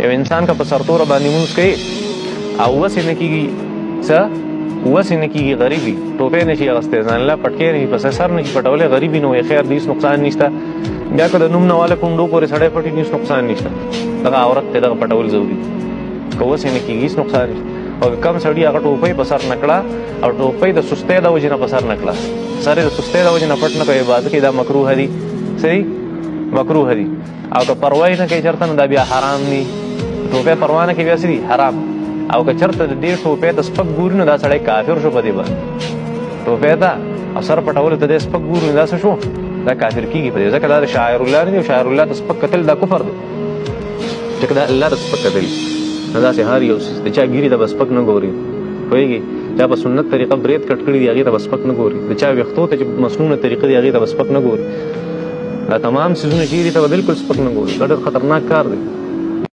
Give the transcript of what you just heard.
یو انسان که په سرتوره باندې مونځ کوي او وسې نه کېږي څه وسې نه کېږي غریب وي ټوپۍ نه شي اخیستی ځان الله پټکی نه شي په سر نه شي پټولی غریب وي نو وایي خیر دی هېڅ نقصان نشته بیا که د نوم نه واله کونډو پورې سړی پټي نو هېڅ نقصان نشته دغه عورت دی دغه پټول ضروري که وسې نه کېږي هېڅ نقصان نشته او کم سړي هغه ټوپۍ په سر نه کړه او ټوپۍ د سستۍ د وجې نه په سر نه کړه سر یې د سستۍ د وجې نه پټ نه کوي عبادت کوي دا مکروه دي صحیح مکروه دي او که پروا یې نه کوي چېرته نو دا بیا حرام دي ټوپۍ پروا نه کوي بیا څه دي حرام او که چېرته د دې ټوپۍ ته سپک ګوري نو دا سړی کافر شو په دې باندې ټوپۍ ته او سر پټولو ته دې سپک ګوري نو دا څه شو دا کافر کېږي په دې ځکه دا د شاعر الله نه دی او شاعر الله ته سپک کتل دا کفر دی ځکه دا الله ته سپک کتل نو داسې هر یو څیز د چا ګیري ته به سپک نه ګوري پوهېږي چا په سنت طریقه برید کټ کړي دي هغې ته به سپک نه ګوري د چا ویښتو ته چې مسنونه طریقه دي هغې ته به سپک نه ګوري دا تمام څیزونه چې دي ته به بلکل سپک نه ګوري دا ډېر خطرناک کار دی